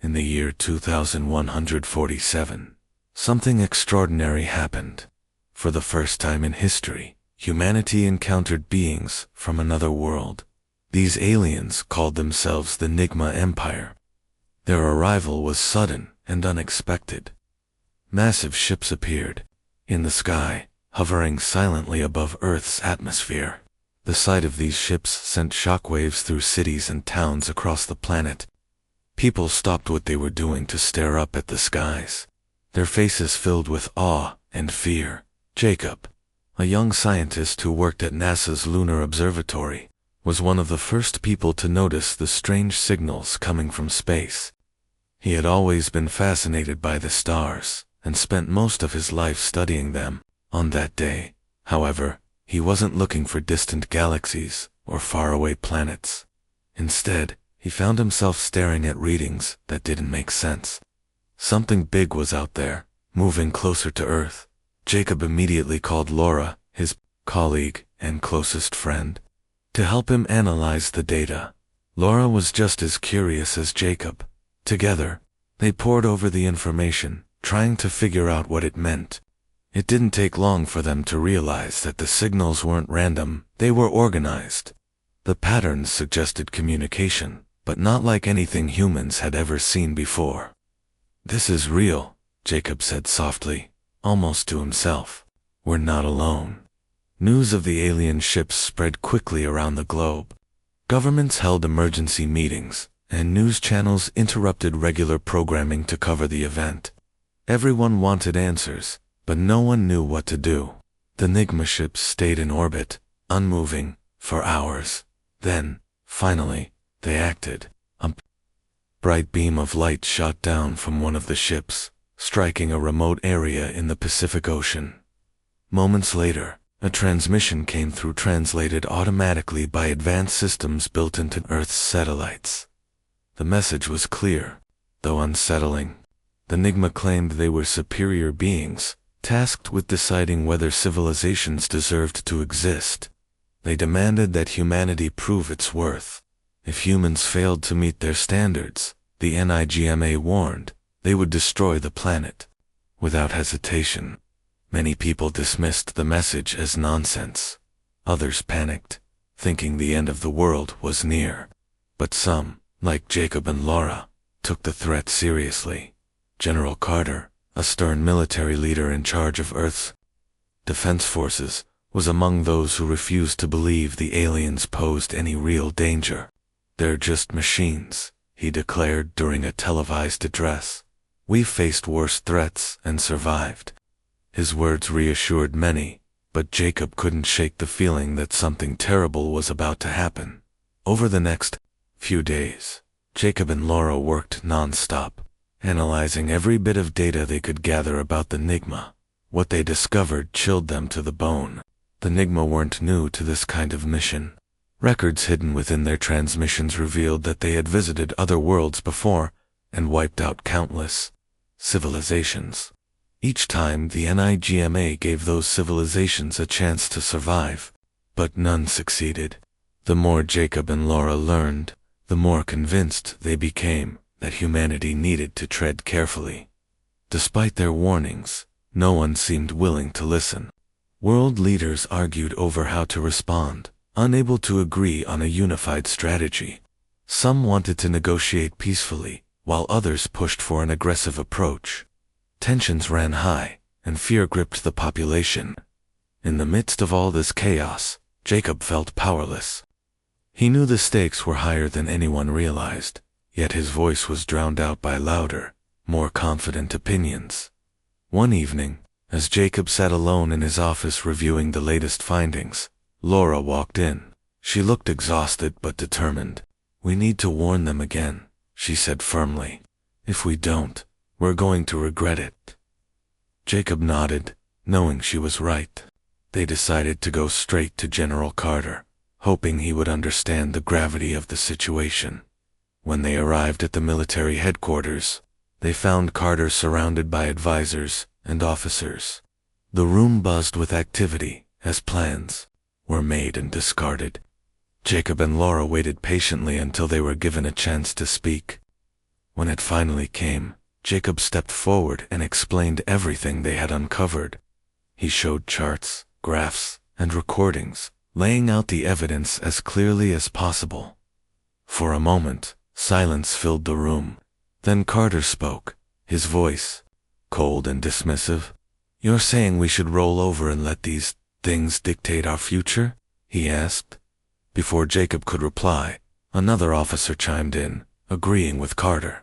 In the year 2147, something extraordinary happened. For the first time in history, humanity encountered beings from another world. These aliens called themselves the NIGMA Empire. Their arrival was sudden and unexpected. Massive ships appeared in the sky, hovering silently above Earth's atmosphere. The sight of these ships sent shockwaves through cities and towns across the planet. People stopped what they were doing to stare up at the skies, their faces filled with awe and fear. Jacob, a young scientist who worked at NASA's Lunar Observatory, was one of the first people to notice the strange signals coming from space. He had always been fascinated by the stars and spent most of his life studying them. On that day, however, he wasn't looking for distant galaxies or faraway planets. Instead, he found himself staring at readings that didn't make sense. Something big was out there, moving closer to Earth. Jacob immediately called Laura, his colleague and closest friend, to help him analyze the data. Laura was just as curious as Jacob. Together, they pored over the information, trying to figure out what it meant. It didn't take long for them to realize that the signals weren't random, they were organized. The patterns suggested communication, but not like anything humans had ever seen before. "This is real," Jacob said softly, almost to himself. "We're not alone." News of the alien ships spread quickly around the globe. Governments held emergency meetings, and news channels interrupted regular programming to cover the event. Everyone wanted answers, but no one knew what to do. The NIGMA ships stayed in orbit, unmoving, for hours. Then, finally, they acted. A bright beam of light shot down from one of the ships, striking a remote area in the Pacific Ocean. Moments later, a transmission came through, translated automatically by advanced systems built into Earth's satellites. The message was clear, though unsettling. The NIGMA claimed they were superior beings, tasked with deciding whether civilizations deserved to exist. They demanded that humanity prove its worth. If humans failed to meet their standards, the NIGMA warned, they would destroy the planet. Without hesitation, many people dismissed the message as nonsense. Others panicked, thinking the end of the world was near. But some, like Jacob and Laura, took the threat seriously. General Carter, a stern military leader in charge of Earth's defense forces, was among those who refused to believe the aliens posed any real danger. "They're just machines," he declared during a televised address. "We've faced worse threats and survived." His words reassured many, but Jacob couldn't shake the feeling that something terrible was about to happen. Over the next few days, Jacob and Laura worked non-stop, analyzing every bit of data they could gather about the NIGMA. What they discovered chilled them to the bone. The NIGMA weren't new to this kind of mission. Records hidden within their transmissions revealed that they had visited other worlds before and wiped out countless civilizations. Each time, the NIGMA gave those civilizations a chance to survive, but none succeeded. The more Jacob and Laura learned, the more convinced they became that humanity needed to tread carefully. Despite their warnings, no one seemed willing to listen. World leaders argued over how to respond, unable to agree on a unified strategy. Some wanted to negotiate peacefully, while others pushed for an aggressive approach. Tensions ran high, and fear gripped the population. In the midst of all this chaos, Jacob felt powerless. He knew the stakes were higher than anyone realized, yet his voice was drowned out by louder, more confident opinions. One evening, as Jacob sat alone in his office reviewing the latest findings, Laura walked in. She looked exhausted but determined. "We need to warn them again," she said firmly. "If we don't, we're going to regret it." Jacob nodded, knowing she was right. They decided to go straight to General Carter, hoping he would understand the gravity of the situation. When they arrived at the military headquarters, they found Carter surrounded by advisors and officers. The room buzzed with activity as plans were made and discarded. Jacob and Laura waited patiently until they were given a chance to speak. When it finally came, Jacob stepped forward and explained everything they had uncovered. He showed charts, graphs, and recordings, laying out the evidence as clearly as possible. For a moment, silence filled the room. Then Carter spoke, his voice cold and dismissive. "You're saying we should roll over and let these things dictate our future?" he asked. Before Jacob could reply, another officer chimed in, agreeing with Carter.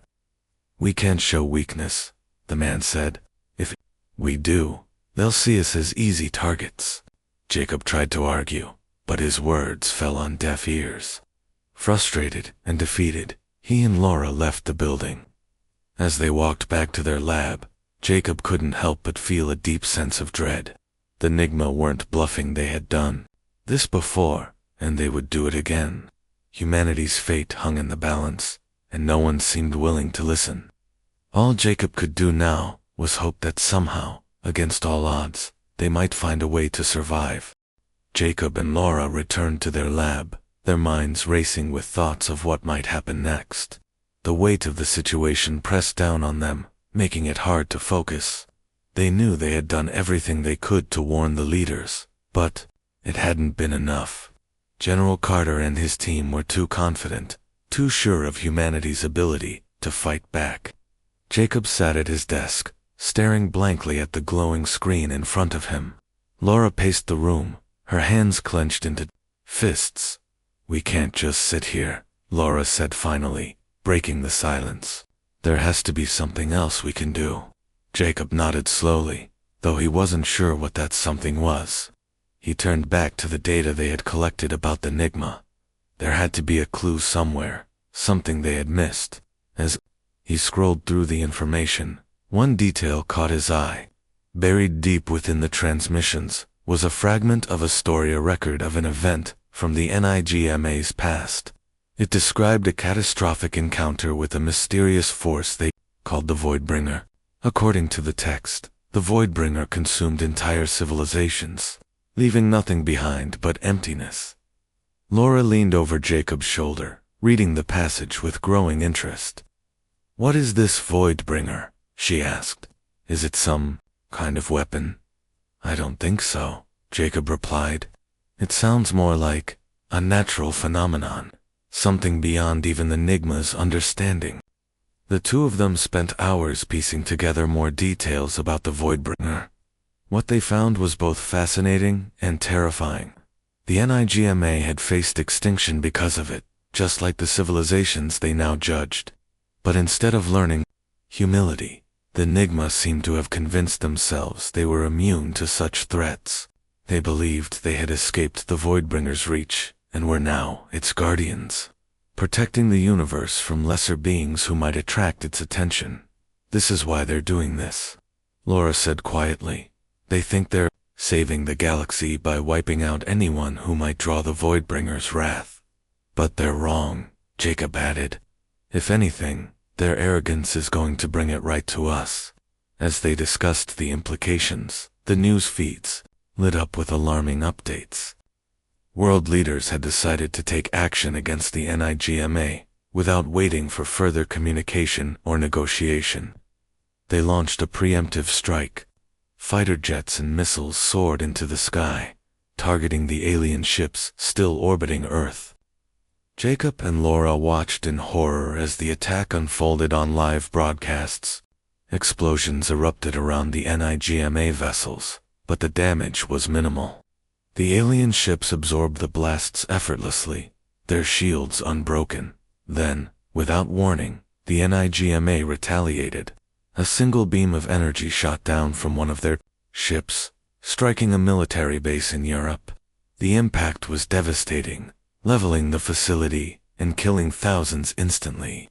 "We can't show weakness," the man said. "If we do, they'll see us as easy targets." Jacob tried to argue, but his words fell on deaf ears. Frustrated and defeated, he and Laura left the building. As they walked back to their lab, Jacob couldn't help but feel a deep sense of dread. The NIGMA weren't bluffing. They had done this before, and they would do it again. Humanity's fate hung in the balance, and no one seemed willing to listen. All Jacob could do now was hope that somehow, against all odds, they might find a way to survive. Jacob and Laura returned to their lab, their minds racing with thoughts of what might happen next. The weight of the situation pressed down on them, making it hard to focus. They knew they had done everything they could to warn the leaders, but it hadn't been enough. General Carter and his team were too confident, too sure of humanity's ability to fight back. Jacob sat at his desk, staring blankly at the glowing screen in front of him. Laura paced the room, her hands clenched into fists. "We can't just sit here," Laura said finally, breaking the silence. "There has to be something else we can do." Jacob nodded slowly, though he wasn't sure what that something was. He turned back to the data they had collected about the NIGMA. There had to be a clue somewhere, something they had missed. As he scrolled through the information, one detail caught his eye. Buried deep within the transmissions was a fragment of a story, a record of an event from the NIGMA's past. It described a catastrophic encounter with a mysterious force they called the Voidbringer. According to the text, the Voidbringer consumed entire civilizations, leaving nothing behind but emptiness. Laura leaned over Jacob's shoulder, reading the passage with growing interest. "What is this Voidbringer?" she asked. "Is it some kind of weapon?" "I don't think so," Jacob replied. "It sounds more like a natural phenomenon, something beyond even the NIGMA's understanding." The two of them spent hours piecing together more details about the Voidbringer. What they found was both fascinating and terrifying. The NIGMA had faced extinction because of it, just like the civilizations they now judged. But instead of learning humility, the NIGMA seemed to have convinced themselves they were immune to such threats. They believed they had escaped the Voidbringer's reach and were now its guardians, protecting the universe from lesser beings who might attract its attention. "This is why they're doing this," Laura said quietly. "They think they're saving the galaxy by wiping out anyone who might draw the Voidbringer's wrath. But they're wrong," Jacob added. "If anything, their arrogance is going to bring it right to us." As they discussed the implications, the news feeds lit up with alarming updates. World leaders had decided to take action against the NIGMA without waiting for further communication or negotiation. They launched a preemptive strike. Fighter jets and missiles soared into the sky, targeting the alien ships still orbiting Earth. Jacob and Laura watched in horror as the attack unfolded on live broadcasts. Explosions erupted around the NIGMA vessels, but the damage was minimal. The alien ships absorbed the blasts effortlessly, their shields unbroken. Then, without warning, the NIGMA retaliated. A single beam of energy shot down from one of their ships, striking a military base in Europe. The impact was devastating, leveling the facility and killing thousands instantly.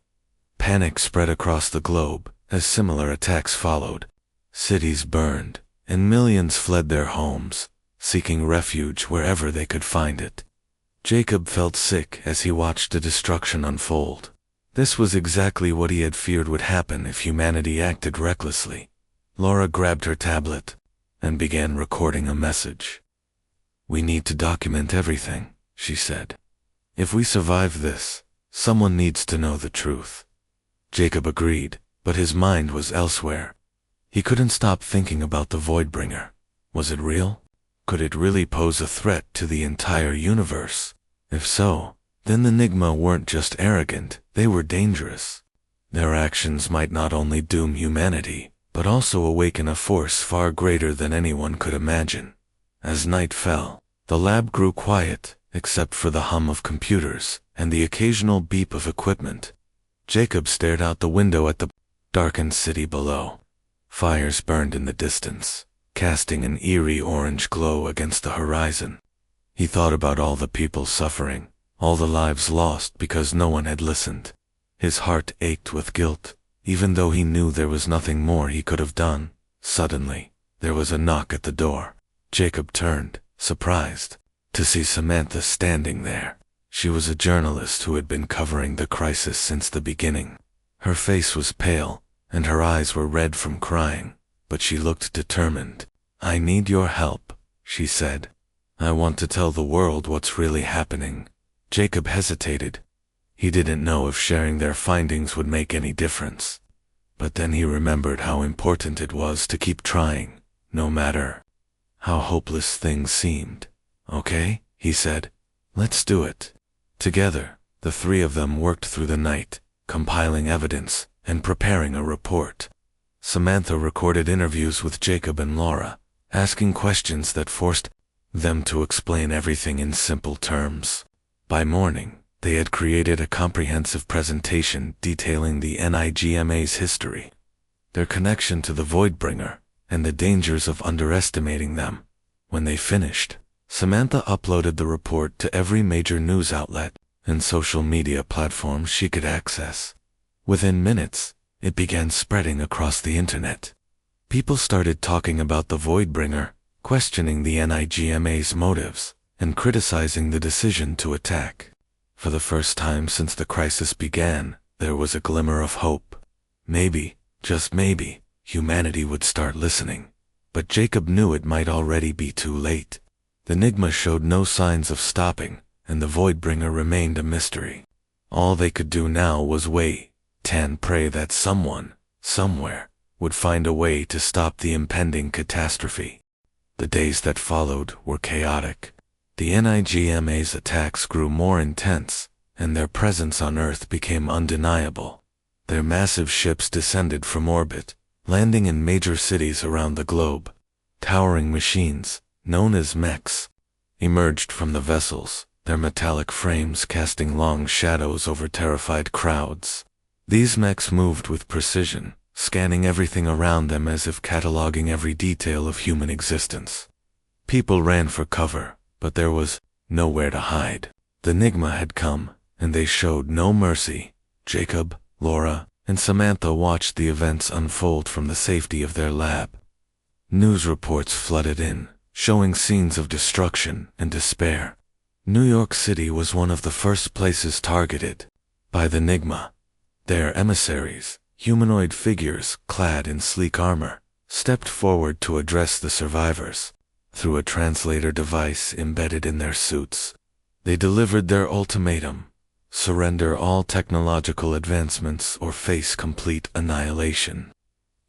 Panic spread across the globe as similar attacks followed. Cities burned, and millions fled their homes, seeking refuge wherever they could find it. Jacob felt sick as he watched the destruction unfold. This was exactly what he had feared would happen if humanity acted recklessly. Laura grabbed her tablet and began recording a message. "We need to document everything," she said. "If we survive this, someone needs to know the truth." Jacob agreed, but his mind was elsewhere. He couldn't stop thinking about the Voidbringer. Was it real? Could it really pose a threat to the entire universe? If so, then the NIGMA weren't just arrogant, they were dangerous. Their actions might not only doom humanity, but also awaken a force far greater than anyone could imagine. As night fell, the lab grew quiet, except for the hum of computers and the occasional beep of equipment. Jacob stared out the window at the darkened city below. Fires burned in the distance, casting an eerie orange glow against the horizon. He thought about all the people suffering, all the lives lost because no one had listened. His heart ached with guilt, even though he knew there was nothing more he could have done. Suddenly, there was a knock at the door. Jacob turned, surprised, to see Samantha standing there. She was a journalist who had been covering the crisis since the beginning. Her face was pale, and her eyes were red from crying, but she looked determined. "I need your help," she said. "I want to tell the world what's really happening." Jacob hesitated. He didn't know if sharing their findings would make any difference. But then he remembered how important it was to keep trying, no matter how hopeless things seemed. "Okay," he said. "Let's do it." Together, the three of them worked through the night, compiling evidence and preparing a report. Samantha recorded interviews with Jacob and Laura, asking questions that forced them to explain everything in simple terms. By morning, they had created a comprehensive presentation detailing the NIGMA's history, their connection to the Voidbringer, and the dangers of underestimating them. When they finished, Samantha uploaded the report to every major news outlet and social media platform she could access. Within minutes, it began spreading across the internet. People started talking about the Voidbringer, questioning the NIGMA's motives, and criticizing the decision to attack. For the first time since the crisis began, there was a glimmer of hope. Maybe, just maybe, humanity would start listening. But Jacob knew it might already be too late. The NIGMA showed no signs of stopping, and the Voidbringer remained a mystery. All they could do now was wait and pray that someone, somewhere, would find a way to stop the impending catastrophe. The days that followed were chaotic. The NIGMA's attacks grew more intense, and their presence on Earth became undeniable. Their massive ships descended from orbit, landing in major cities around the globe. Towering machines, known as mechs, emerged from the vessels, their metallic frames casting long shadows over terrified crowds. These mechs moved with precision, scanning everything around them as if cataloging every detail of human existence. People ran for cover, but there was nowhere to hide. The NIGMA had come, and they showed no mercy. Jacob, Laura, and Samantha watched the events unfold from the safety of their lab. News reports flooded in, showing scenes of destruction and despair. New York City was one of the first places targeted by the NIGMA. Their emissaries, humanoid figures clad in sleek armor, stepped forward to address the survivors. Through a translator device embedded in their suits, they delivered their ultimatum: surrender all technological advancements or face complete annihilation.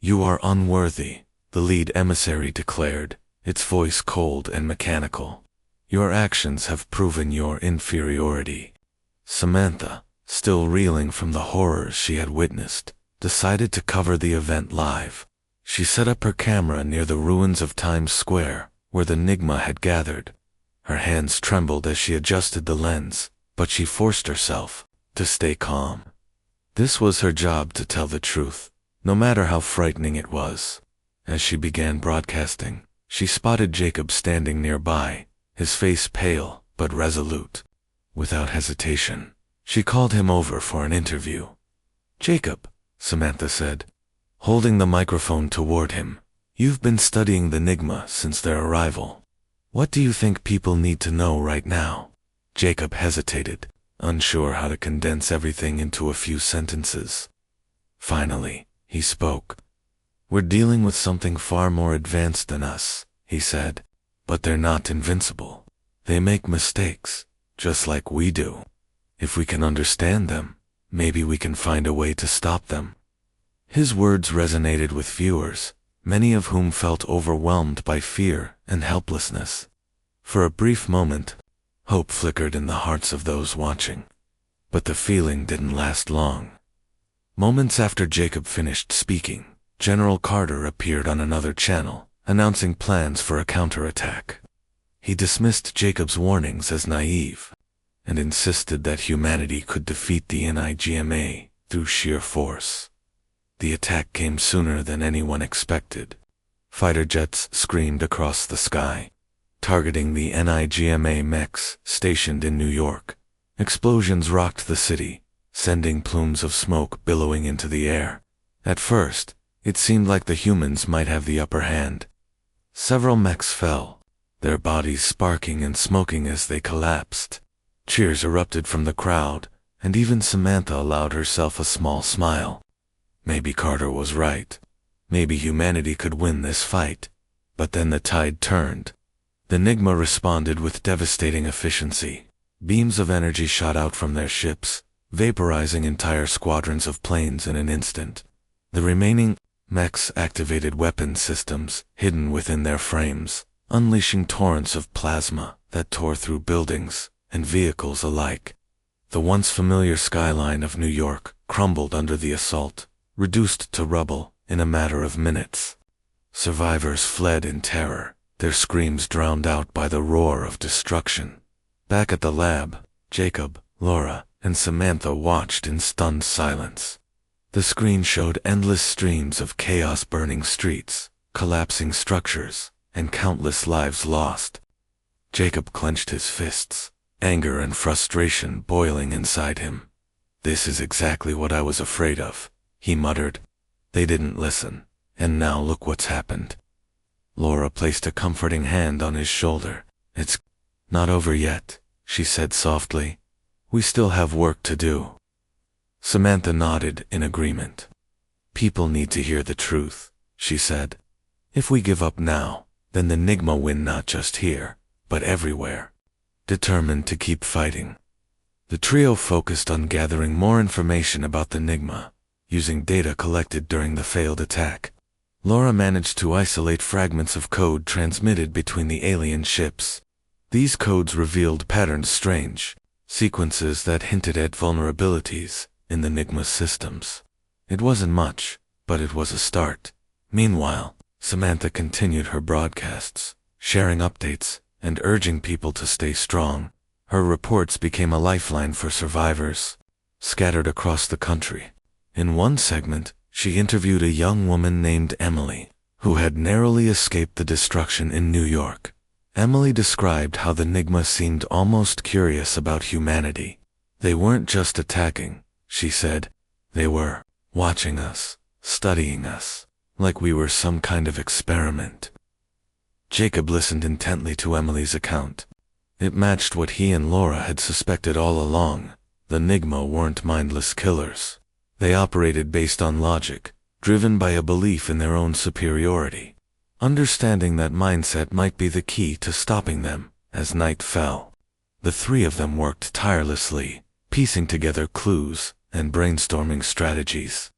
"You are unworthy," the lead emissary declared, its voice cold and mechanical. "Your actions have proven your inferiority." Samantha, still reeling from the horrors she had witnessed, decided to cover the event live. She set up her camera near the ruins of Times Square, where the NIGMA had gathered. Her hands trembled as she adjusted the lens, but she forced herself to stay calm. This was her job, to tell the truth, no matter how frightening it was. As she began broadcasting, she spotted Jacob standing nearby, his face pale but resolute. Without hesitation, she called him over for an interview. "Jacob," Samantha said, holding the microphone toward him, "you've been studying the NIGMA since their arrival. What do you think people need to know right now?" Jacob hesitated, unsure how to condense everything into a few sentences. Finally, he spoke. "We're dealing with something far more advanced than us," he said, "but they're not invincible. They make mistakes, just like we do. If we can understand them, maybe we can find a way to stop them." His words resonated with viewers, many of whom felt overwhelmed by fear and helplessness. For a brief moment, hope flickered in the hearts of those watching. But the feeling didn't last long. Moments after Jacob finished speaking, General Carter appeared on another channel, announcing plans for a counterattack. He dismissed Jacob's warnings as naive, and insisted that humanity could defeat the NIGMA through sheer force. The attack came sooner than anyone expected. Fighter jets screamed across the sky, targeting the NIGMA mechs stationed in New York. Explosions rocked the city, sending plumes of smoke billowing into the air. At first, it seemed like the humans might have the upper hand. Several mechs fell, their bodies sparking and smoking as they collapsed. Cheers erupted from the crowd, and even Samantha allowed herself a small smile. Maybe Carter was right. Maybe humanity could win this fight. But then the tide turned. The NIGMA responded with devastating efficiency. Beams of energy shot out from their ships, vaporizing entire squadrons of planes in an instant. The remaining mechs activated weapon systems hidden within their frames, unleashing torrents of plasma that tore through buildings and vehicles alike. The once familiar skyline of New York crumbled under the assault, reduced to rubble in a matter of minutes. Survivors fled in terror, their screams drowned out by the roar of destruction. Back at the lab, Jacob, Laura, and Samantha watched in stunned silence. The screen showed endless streams of chaos, burning streets, collapsing structures, and countless lives lost. Jacob clenched his fists, anger and frustration boiling inside him. "This is exactly what I was afraid of," he muttered. "They didn't listen, and now look what's happened." Laura placed a comforting hand on his shoulder. "It's not over yet," she said softly. "We still have work to do." Samantha nodded in agreement. "People need to hear the truth," she said. "If we give up now, then the NIGMA win not just here, but everywhere." Determined to keep fighting, the trio focused on gathering more information about the NIGMA, using data collected during the failed attack. Laura managed to isolate fragments of code transmitted between the alien ships. These codes revealed patterns strange, sequences that hinted at vulnerabilities in the NIGMA systems. It wasn't much, but it was a start. Meanwhile, Samantha continued her broadcasts, sharing updates and urging people to stay strong. Her reports became a lifeline for survivors scattered across the country. In one segment, she interviewed a young woman named Emily, who had narrowly escaped the destruction in New York. Emily described how the NIGMA seemed almost curious about humanity. "They weren't just attacking," she said. "They were watching us, studying us, like we were some kind of experiment." Jacob listened intently to Emily's account. It matched what he and Laura had suspected all along. The NIGMA weren't mindless killers. They operated based on logic, driven by a belief in their own superiority. Understanding that mindset might be the key to stopping them. As night fell, the three of them worked tirelessly, piecing together clues and brainstorming strategies.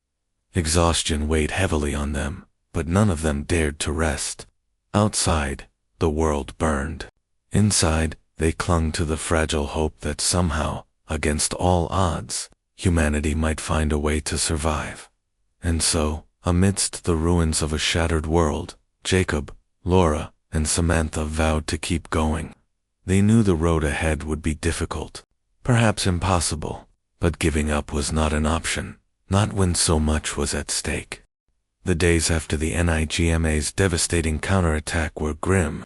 Exhaustion weighed heavily on them, but none of them dared to rest. Outside, the world burned. Inside, they clung to the fragile hope that somehow, against all odds, humanity might find a way to survive. And so, amidst the ruins of a shattered world, Jacob, Laura, and Samantha vowed to keep going. They knew the road ahead would be difficult, perhaps impossible, but giving up was not an option, not when so much was at stake. The days after the NIGMA's devastating counterattack were grim.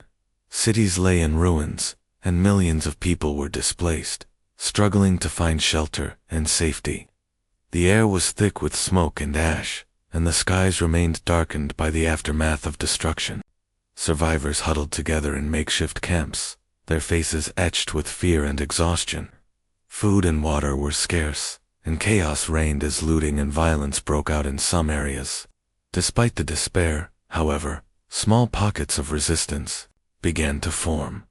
Cities lay in ruins, and millions of people were displaced, struggling to find shelter and safety. The air was thick with smoke and ash, and the skies remained darkened by the aftermath of destruction. Survivors huddled together in makeshift camps, their faces etched with fear and exhaustion. Food and water were scarce, and chaos reigned as looting and violence broke out in some areas. Despite the despair, however, small pockets of resistance began to form.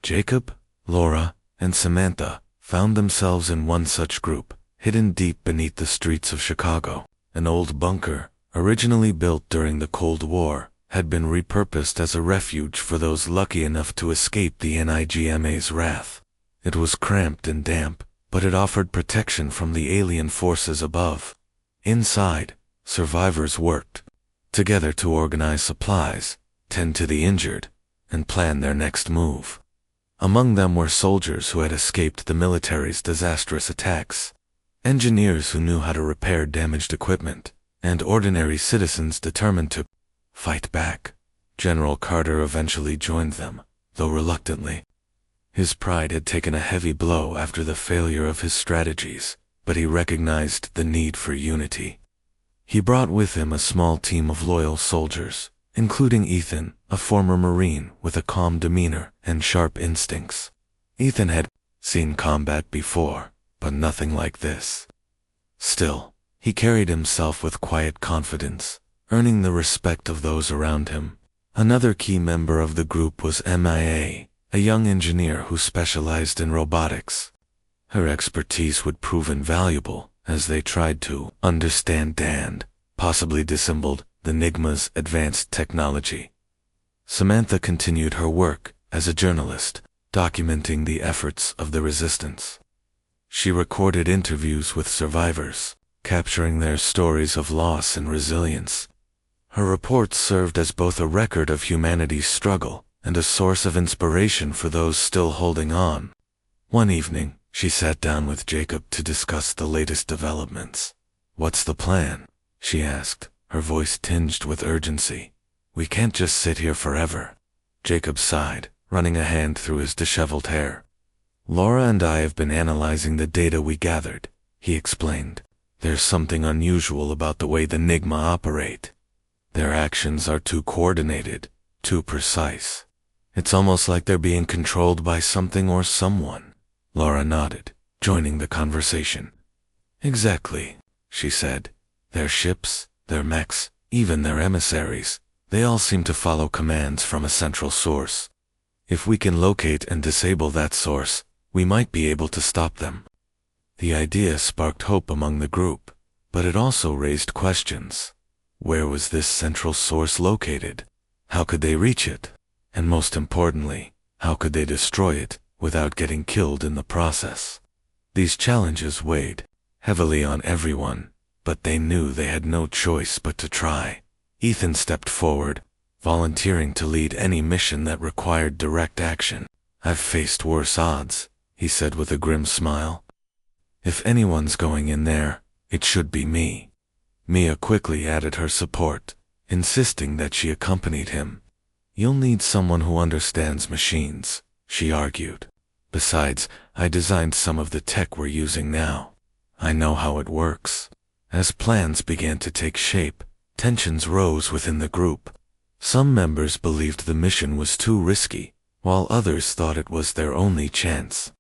Jacob, Laura, and Samantha found themselves in one such group, hidden deep beneath the streets of Chicago. An old bunker, originally built during the Cold War, had been repurposed as a refuge for those lucky enough to escape the NIGMA's wrath. It was cramped and damp, but it offered protection from the alien forces above. Inside, survivors worked together to organize supplies, tend to the injured, and plan their next move. Among them were soldiers who had escaped the military's disastrous attacks, engineers who knew how to repair damaged equipment, and ordinary citizens determined to fight back. General Carter eventually joined them, though reluctantly. His pride had taken a heavy blow after the failure of his strategies, but he recognized the need for unity. He brought with him a small team of loyal soldiers, including Ethan, a former Marine with a calm demeanor and sharp instincts. Ethan had seen combat before, but nothing like this. Still, he carried himself with quiet confidence, earning the respect of those around him. Another key member of the group was Mia, a young engineer who specialized in robotics. Her expertise would prove invaluable as they tried to understand and, possibly dissembled, the NIGMA's advanced technology. Samantha continued her work as a journalist, documenting the efforts of the resistance. She recorded interviews with survivors, capturing their stories of loss and resilience. Her reports served as both a record of humanity's struggle and a source of inspiration for those still holding on. One evening, she sat down with Jacob to discuss the latest developments. "What's the plan?" she asked, her voice tinged with urgency. "We can't just sit here forever." Jacob sighed, running a hand through his disheveled hair. "Laura and I have been analyzing the data we gathered," he explained. "There's something unusual about the way the NIGMA operate. Their actions are too coordinated, too precise. It's almost like they're being controlled by something or someone." Laura nodded, joining the conversation. "Exactly," she said. "Their ships, their mechs, even their emissaries, they all seem to follow commands from a central source. If we can locate and disable that source, we might be able to stop them." The idea sparked hope among the group, but it also raised questions. Where was this central source located? How could they reach it? And most importantly, how could they destroy it without getting killed in the process? These challenges weighed heavily on everyone, but they knew they had no choice but to try. Ethan stepped forward, volunteering to lead any mission that required direct action. "I've faced worse odds," he said with a grim smile. "If anyone's going in there, it should be me." Mia quickly added her support, insisting that she accompanied him. "You'll need someone who understands machines," she argued. "Besides, I designed some of the tech we're using now. I know how it works." As plans began to take shape, tensions rose within the group. Some members believed the mission was too risky, while others thought it was their only chance.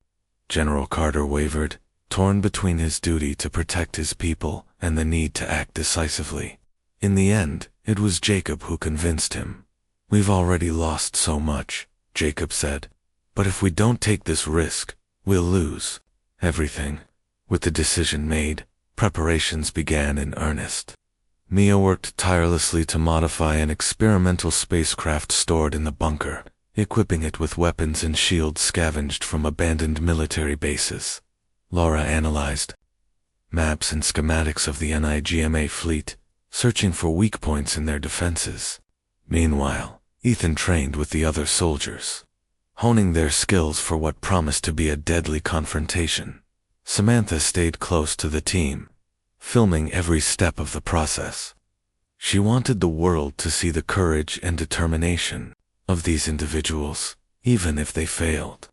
General Carter wavered, torn between his duty to protect his people and the need to act decisively. In the end, it was Jacob who convinced him. "We've already lost so much," Jacob said. "But if we don't take this risk, we'll lose everything." With the decision made, preparations began in earnest. Mia worked tirelessly to modify an experimental spacecraft stored in the bunker, equipping it with weapons and shields scavenged from abandoned military bases. Laura analyzed maps and schematics of the NIGMA fleet, searching for weak points in their defenses. Meanwhile, Ethan trained with the other soldiers, honing their skills for what promised to be a deadly confrontation. Samantha stayed close to the team, filming every step of the process. She wanted the world to see the courage and determination of these individuals, even if they failed.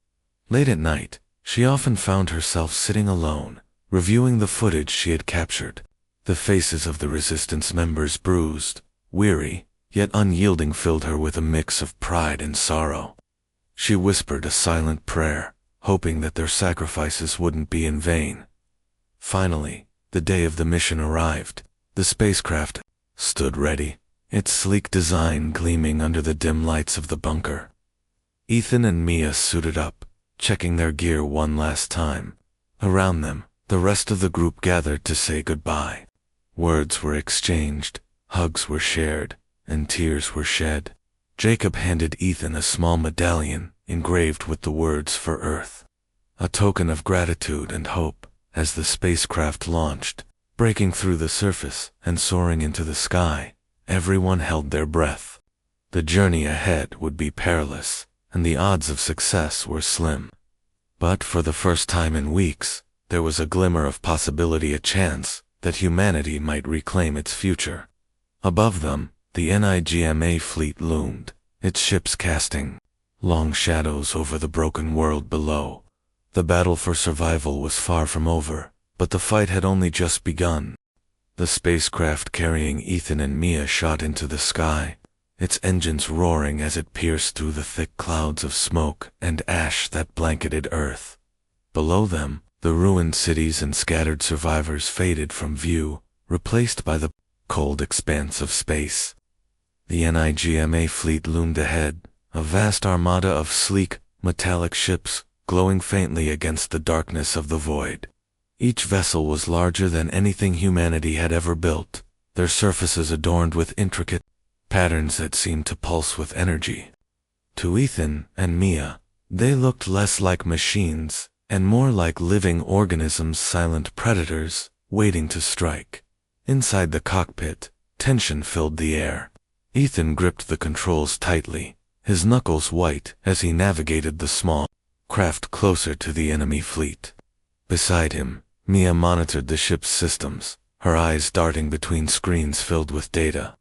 Late at night, she often found herself sitting alone, reviewing the footage she had captured. The faces of the resistance members, bruised, weary, yet unyielding, filled her with a mix of pride and sorrow. She whispered a silent prayer, hoping that their sacrifices wouldn't be in vain. Finally, the day of the mission arrived. The spacecraft stood ready, its sleek design gleaming under the dim lights of the bunker. Ethan and Mia suited up, checking their gear one last time. Around them, The rest of the group gathered to say goodbye. Words were exchanged, hugs were shared, and tears were shed. Jacob handed Ethan a small medallion engraved with the words "For Earth," a token of gratitude and hope as the spacecraft launched, breaking through the surface and soaring into the sky. Everyone held their breath. The journey ahead would be perilous, and the odds of success were slim. But for the first time in weeks, there was a glimmer of possibility, a chance that humanity might reclaim its future. Above them, the NIGMA fleet loomed, its ships casting long shadows over the broken world below. The battle for survival was far from over, but the fight had only just begun. The spacecraft carrying Ethan and Mia shot into the sky, its engines roaring as it pierced through the thick clouds of smoke and ash that blanketed Earth. Below them, the ruined cities and scattered survivors faded from view, replaced by the cold expanse of space. The NIGMA fleet loomed ahead, a vast armada of sleek, metallic ships glowing faintly against the darkness of the void. Each vessel was larger than anything humanity had ever built, their surfaces adorned with intricate patterns that seemed to pulse with energy. To Ethan and Mia, they looked less like machines and more like living organisms, silent predators waiting to strike. Inside the cockpit, tension filled the air. Ethan gripped the controls tightly, his knuckles white as he navigated the small craft closer to the enemy fleet. Beside him, Mia monitored the ship's systems, her eyes darting between screens filled with data.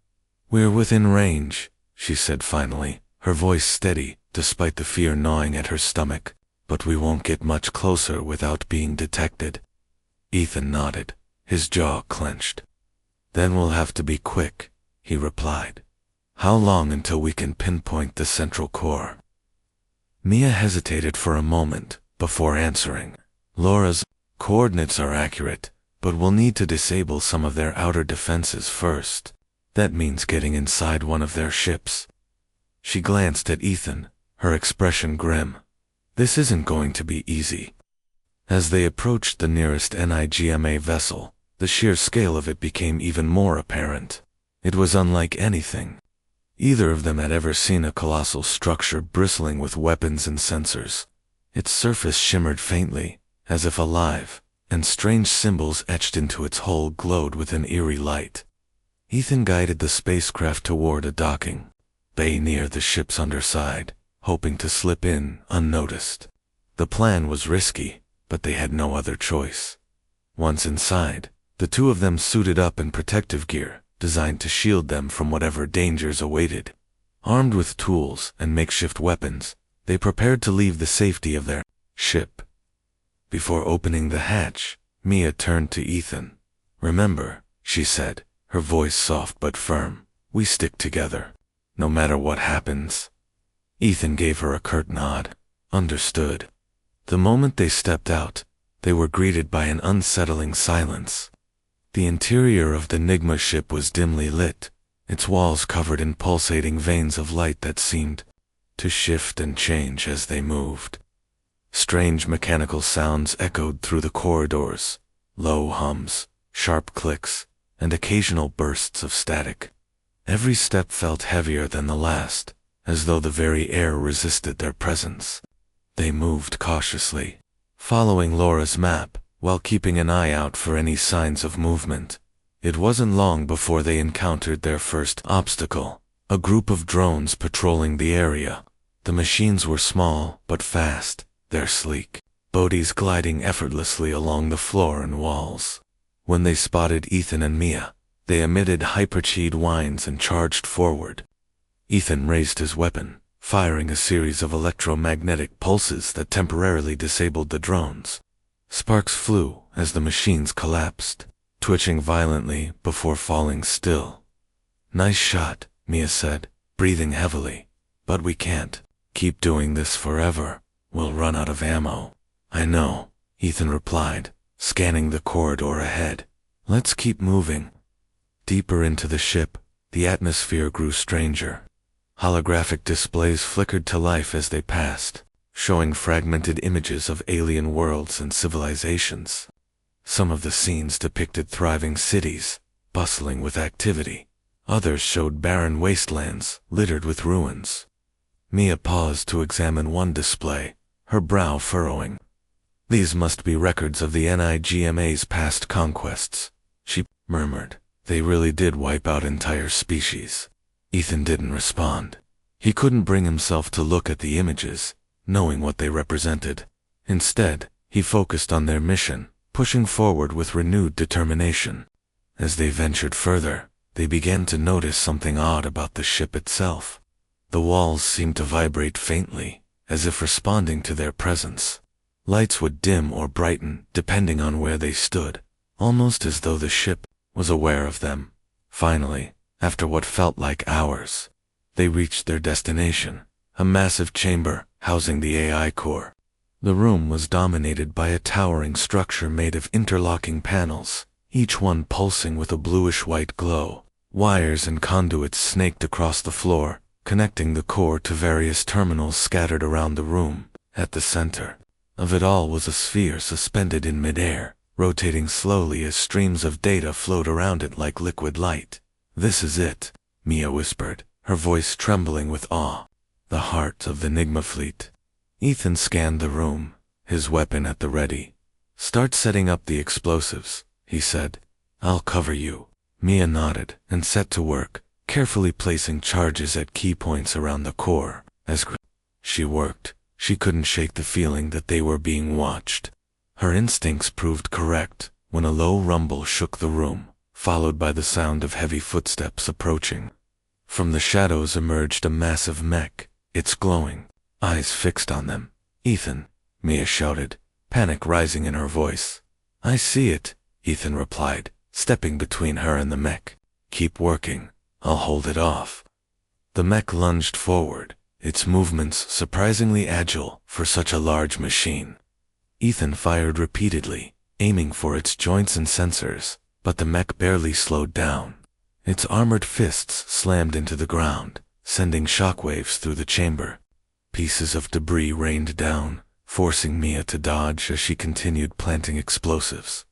"We're within range," she said finally, her voice steady despite the fear gnawing at her stomach. "But we won't get much closer without being detected." Ethan nodded, his jaw clenched. "Then we'll have to be quick," he replied. "How long until we can pinpoint the central core?" Mia hesitated for a moment before answering. "Laura's coordinates are accurate, but we'll need to disable some of their outer defenses first. That means getting inside one of their ships." She glanced at Ethan, her expression grim. "This isn't going to be easy." As they approached the nearest NIGMA vessel, the sheer scale of it became even more apparent. It was unlike anything either of them had ever seen, a colossal structure bristling with weapons and sensors. Its surface shimmered faintly, as if alive, and strange symbols etched into its hull glowed with an eerie light. Ethan guided the spacecraft toward a docking bay near the ship's underside, hoping to slip in unnoticed. The plan was risky, but they had no other choice. Once inside, the two of them suited up in protective gear, designed to shield them from whatever dangers awaited. Armed with tools and makeshift weapons, they prepared to leave the safety of their ship. Before opening the hatch, Mia turned to Ethan. "Remember," she said, her voice soft but firm, "we stick together, no matter what happens." Ethan gave her a curt nod. Understood. The moment they stepped out, they were greeted by an unsettling silence. The interior of the NIGMA ship was dimly lit, its walls covered in pulsating veins of light that seemed to shift and change as they moved. Strange mechanical sounds echoed through the corridors, low hums, sharp clicks, and occasional bursts of static. Every step felt heavier than the last, as though the very air resisted their presence. They moved cautiously, following Laura's map, while keeping an eye out for any signs of movement. It wasn't long before they encountered their first obstacle, a group of drones patrolling the area. The machines were small but fast, their sleek bodies gliding effortlessly along the floor and walls. When they spotted Ethan and Mia, they emitted hypercheed whines and charged forward. Ethan raised his weapon, firing a series of electromagnetic pulses that temporarily disabled the drones. Sparks flew as the machines collapsed, twitching violently before falling still. "Nice shot," Mia said, breathing heavily. "But we can't keep doing this forever. We'll run out of ammo." "I know," Ethan replied, scanning the corridor ahead. "Let's keep moving." Deeper into the ship, the atmosphere grew stranger. Holographic displays flickered to life as they passed, showing fragmented images of alien worlds and civilizations. Some of the scenes depicted thriving cities, bustling with activity. Others showed barren wastelands, littered with ruins. Mia paused to examine one display, her brow furrowing. These must be records of the NIGMA's past conquests, she murmured. They really did wipe out entire species. Ethan didn't respond. He couldn't bring himself to look at the images, knowing what they represented. Instead, he focused on their mission, pushing forward with renewed determination. As they ventured further, they began to notice something odd about the ship itself. The walls seemed to vibrate faintly, as if responding to their presence. Lights would dim or brighten, depending on where they stood, almost as though the ship was aware of them. Finally, after what felt like hours, they reached their destination, a massive chamber housing the AI core. The room was dominated by a towering structure made of interlocking panels, each one pulsing with a bluish-white glow. Wires and conduits snaked across the floor, connecting the core to various terminals scattered around the room. At the center of it all was a sphere suspended in midair, rotating slowly as streams of data flowed around it like liquid light. "This is it," Mia whispered, her voice trembling with awe. "The heart of the NIGMA fleet." Ethan scanned the room, his weapon at the ready. "Start setting up the explosives," he said. "I'll cover you." Mia nodded and set to work, carefully placing charges at key points around the core. As she worked, she couldn't shake the feeling that they were being watched. Her instincts proved correct when a low rumble shook the room, followed by the sound of heavy footsteps approaching. From the shadows emerged a massive mech, its glowing eyes fixed on them. "Ethan," Mia shouted, panic rising in her voice. "I see it," Ethan replied, stepping between her and the mech. "Keep working. I'll hold it off." The mech lunged forward, its movements surprisingly agile for such a large machine. Ethan fired repeatedly, aiming for its joints and sensors, but the mech barely slowed down. Its armored fists slammed into the ground, sending shockwaves through the chamber. Pieces of debris rained down, forcing Mia to dodge as she continued planting explosives.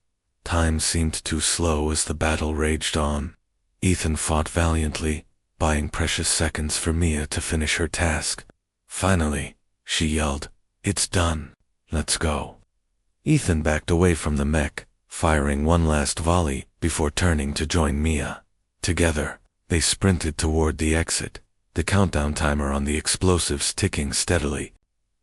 Time seemed too slow as the battle raged on. Ethan fought valiantly, buying precious seconds for Mia to finish her task. Finally, she yelled, "It's done. Let's go." Ethan backed away from the mech, firing one last volley before turning to join Mia. Together, they sprinted toward the exit, the countdown timer on the explosives ticking steadily.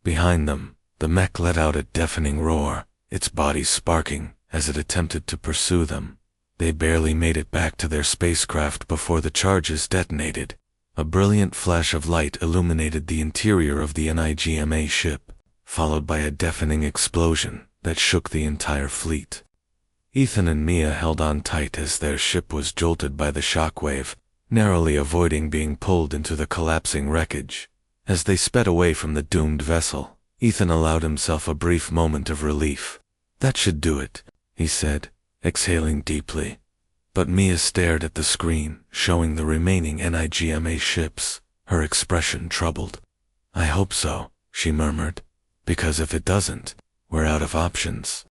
Behind them, the mech let out a deafening roar, its body sparking as it attempted to pursue them. They barely made it back to their spacecraft before the charges detonated. A brilliant flash of light illuminated the interior of the NIGMA ship, followed by a deafening explosion that shook the entire fleet. Ethan and Mia held on tight as their ship was jolted by the shockwave, narrowly avoiding being pulled into the collapsing wreckage. As they sped away from the doomed vessel, Ethan allowed himself a brief moment of relief. "That should do it," he said, exhaling deeply. But Mia stared at the screen, showing the remaining NIGMA ships, her expression troubled. "I hope so," she murmured, "because if it doesn't, we're out of options."